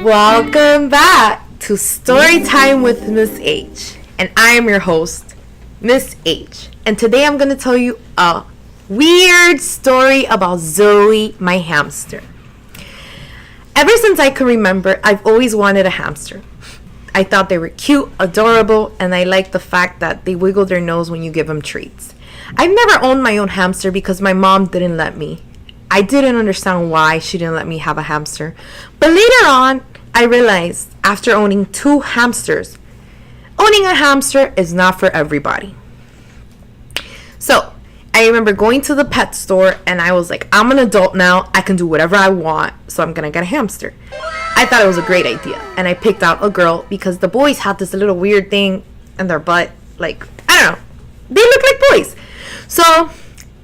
Welcome back to Story Time with Miss H. And I am your host, Miss H. And today I'm going to tell you a weird story about Zoe, my hamster. Ever since I can remember, I've always wanted a hamster. I thought they were cute, adorable, and I liked the fact that they wiggle their nose when you give them treats. I've never owned my own hamster because my mom didn't let me. I didn't understand why she didn't let me have a hamster. But later on, I realized after owning 2 hamsters, owning a hamster is not for everybody. So, I remember going to the pet store and I was like, I'm an adult now. I can do whatever I want, so I'm going to get a hamster. I thought it was a great idea. And I picked out a girl because the boys had this little weird thing in their butt. Like, I don't know. They look like boys. So,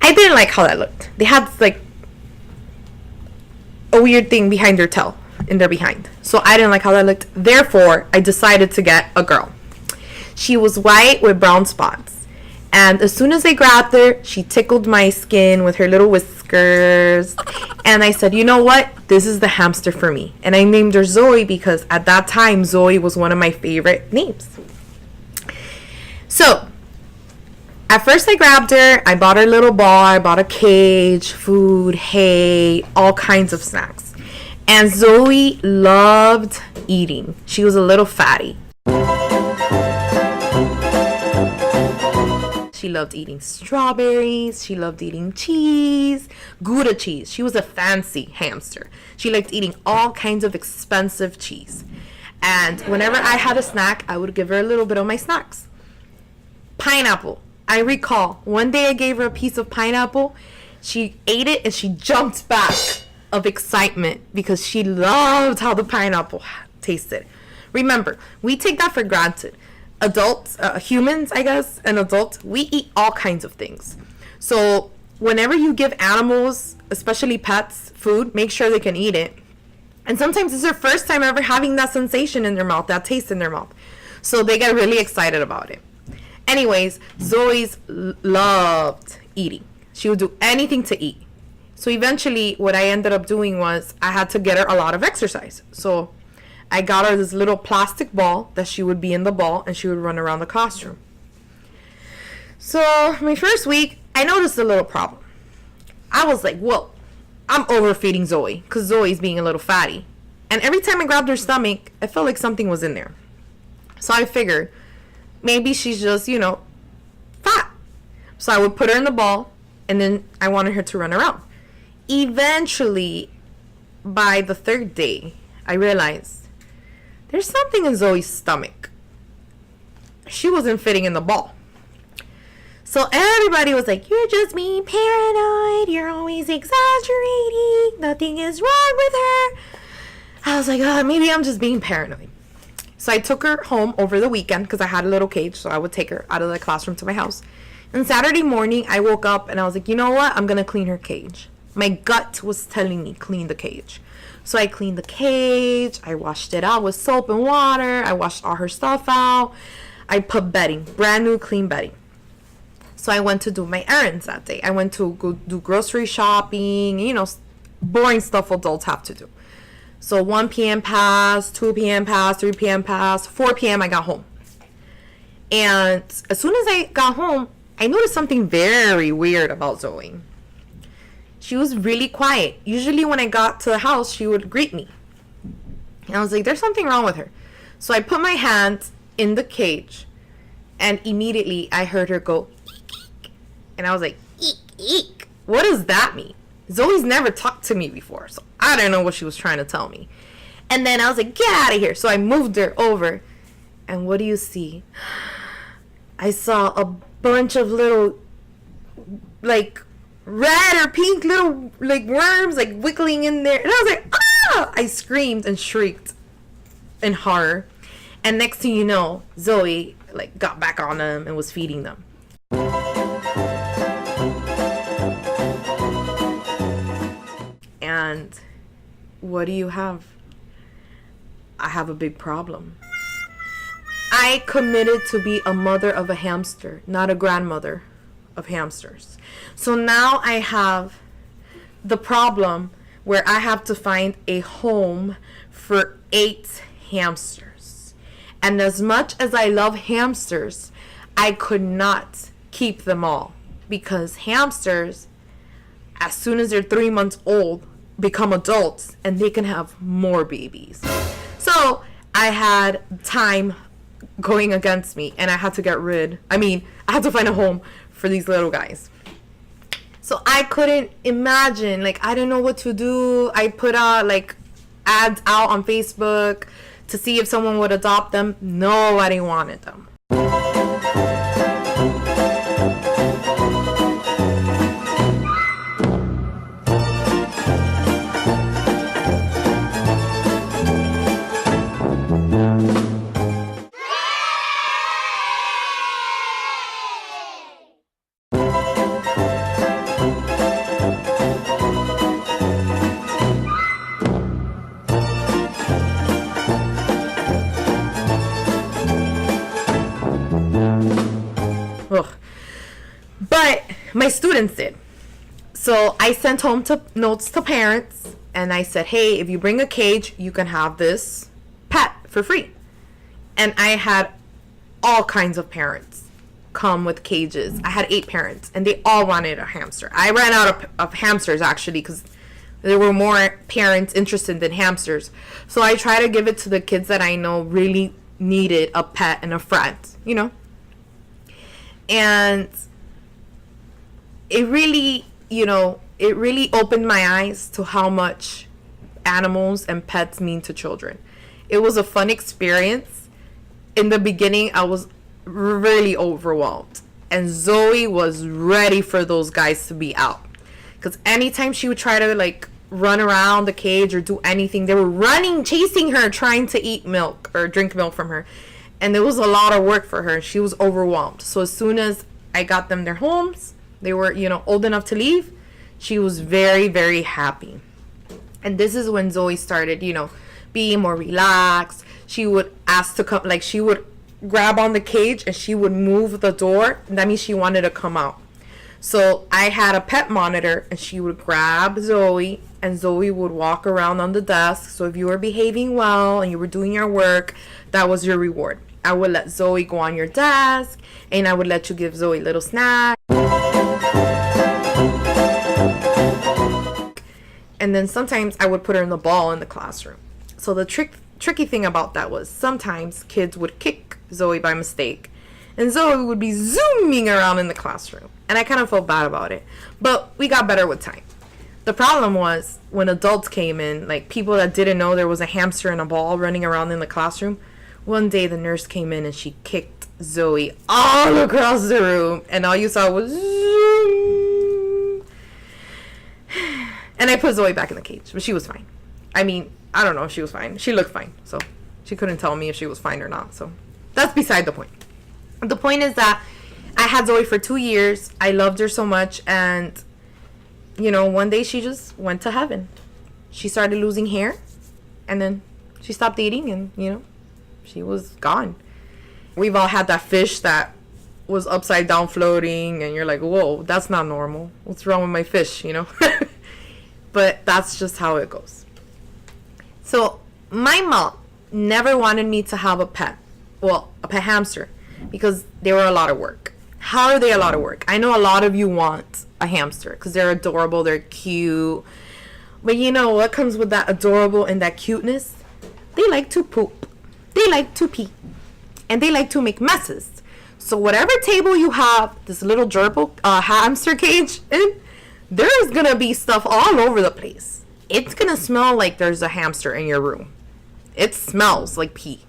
I didn't like how that looked. They had like a weird thing behind their tail, in their behind. So I didn't like how that looked. Therefore, I decided to get a girl. She was white with brown spots. And as soon as I grabbed her, she tickled my skin with her little whiskers. And I said, you know what? This is the hamster for me. And I named her Zoe because at that time, Zoe was one of my favorite names. So, at first I grabbed her, I bought her a little ball, I bought a cage, food, hay, all kinds of snacks. And Zoe loved eating. She was a little fatty. She loved eating strawberries, she loved eating cheese, Gouda cheese. She was a fancy hamster. She liked eating all kinds of expensive cheese. And whenever I had a snack, I would give her a little bit of my snacks. Pineapple. I recall one day I gave her a piece of pineapple. She ate it and she jumped back of excitement because she loved how the pineapple tasted. Remember, we take that for granted. Adults, humans, I guess, and adults, we eat all kinds of things. So whenever you give animals, especially pets, food, make sure they can eat it. And sometimes it's their first time ever having that sensation in their mouth, that taste in their mouth. So they get really excited about it. Anyways, Zoe's loved eating. She would do anything to eat. So eventually, what I ended up doing was I had to get her a lot of exercise. So I got her this little plastic ball that she would be in the ball and she would run around the classroom. So my first week, I noticed a little problem. I was like, whoa, I'm overfeeding Zoe because Zoe's being a little fatty. And every time I grabbed her stomach, I felt like something was in there. So I figured maybe she's just, fat. So I would put her in the ball and then I wanted her to run around. Eventually, by the 3rd day, I realized there's something in Zoe's stomach. She wasn't fitting in the ball. So everybody was like, you're just being paranoid. You're always exaggerating. Nothing is wrong with her. I was like, maybe I'm just being paranoid. So I took her home over the weekend because I had a little cage. So I would take her out of the classroom to my house. And Saturday morning, I woke up and I was like, you know what? I'm going to clean her cage. My gut was telling me clean the cage. So I cleaned the cage. I washed it out with soap and water. I washed all her stuff out. I put bedding, brand new clean bedding. So I went to do my errands that day. I went to go do grocery shopping, boring stuff adults have to do. So 1 p.m. passed, 2 p.m. passed, 3 p.m. passed, 4 p.m. I got home. And as soon as I got home, I noticed something very weird about Zoe. She was really quiet. Usually when I got to the house, she would greet me. And I was like, there's something wrong with her. So I put my hand in the cage and immediately I heard her go, eek, eek. And I was like, eek, eek. What does that mean? Zoe's never talked to me before, so I don't know what she was trying to tell me. And then I was like, get out of here. So I moved her over. And what do you see? I saw a bunch of little, red or pink little, worms, wiggling in there. And I was like, ah! I screamed and shrieked in horror. And next thing you know, Zoe, got back on them and was feeding them. And what do you have? I have a big problem. I committed to be a mother of a hamster, not a grandmother of hamsters. So now I have the problem where I have to find a home for 8 hamsters. And as much as I love hamsters, I could not keep them all, because hamsters, as soon as they're 3 months old, become adults and they can have more babies. So I had time going against me, and I had to I had to find a home for these little guys. So I couldn't imagine, like, I didn't know what to do. I put out like ads out on Facebook to see if someone would adopt them. Nobody wanted them. Ugh. But my students did. So I sent home notes to parents, and I said, hey, if you bring a cage, you can have this pet for free. And I had all kinds of parents come with cages. I had 8 parents, and they all wanted a hamster. I ran out of hamsters, actually, because there were more parents interested than hamsters. So I try to give it to the kids that I know really needed a pet and a friend, you know. And it really, it really opened my eyes to how much animals and pets mean to children. It was a fun experience. In the beginning, I was really overwhelmed, and Zoe was ready for those guys to be out, because anytime she would try to like run around the cage or do anything, they were running, chasing her, trying to eat milk or drink milk from her. And there was a lot of work for her. She was overwhelmed. So as soon as I got them their homes, they were, old enough to leave, she was very, very happy. And this is when Zoe started, being more relaxed. She would ask to come, like she would grab on the cage and she would move the door. That means she wanted to come out. So I had a pet monitor, and she would grab Zoe, and Zoe would walk around on the desk. So if you were behaving well and you were doing your work, that was your reward. I would let Zoe go on your desk, and I would let you give Zoe little snacks. And then sometimes I would put her in the ball in the classroom. So the tricky thing about that was sometimes kids would kick Zoe by mistake, and Zoe would be zooming around in the classroom. And I kind of felt bad about it. But we got better with time. The problem was when adults came in, like people that didn't know there was a hamster and a ball running around in the classroom. One day the nurse came in and she kicked Zoe all across the room, and all you saw was zoom. And I put Zoe back in the cage, but she was fine. I mean, I don't know if she was fine. She looked fine, so she couldn't tell me if she was fine or not. So that's beside the point. The point is that I had Zoe for 2 years. I loved her so much, and one day she just went to heaven. She started losing hair, and then she stopped eating, and she was gone. We've all had that fish that was upside down floating, and you're like, whoa, that's not normal. What's wrong with my fish, But that's just how it goes. So my mom never wanted me to have a pet hamster, because they were a lot of work. How are they a lot of work? I know a lot of you want a hamster because they're adorable, they're cute. But you know what comes with that adorable and that cuteness? They like to poop. They like to pee. And they like to make messes. So whatever table you have this little gerbil hamster cage in, there's going to be stuff all over the place. It's going to smell like there's a hamster in your room. It smells like pee.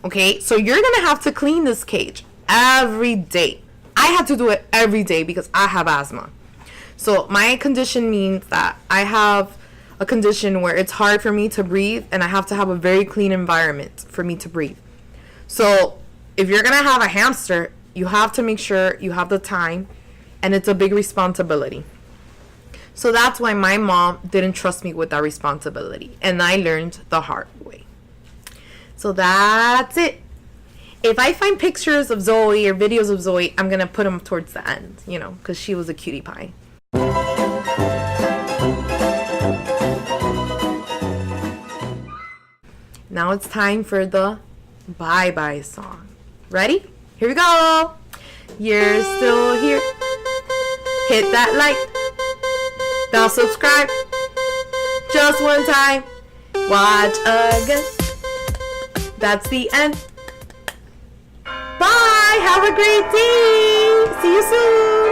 Okay, so you're going to have to clean this cage every day. I had to do it every day because I have asthma. So my condition means that I have a condition where it's hard for me to breathe, and I have to have a very clean environment for me to breathe. So if you're going to have a hamster, you have to make sure you have the time, and it's a big responsibility. So that's why my mom didn't trust me with that responsibility, and I learned the hard way. So that's it. If I find pictures of Zoe or videos of Zoe, I'm going to put them towards the end, because she was a cutie pie. Now it's time for the bye-bye song. Ready? Here we go. You're still here. Hit that like. Now subscribe. Just one time. Watch again. That's the end. Bye. Have a great day. See you soon.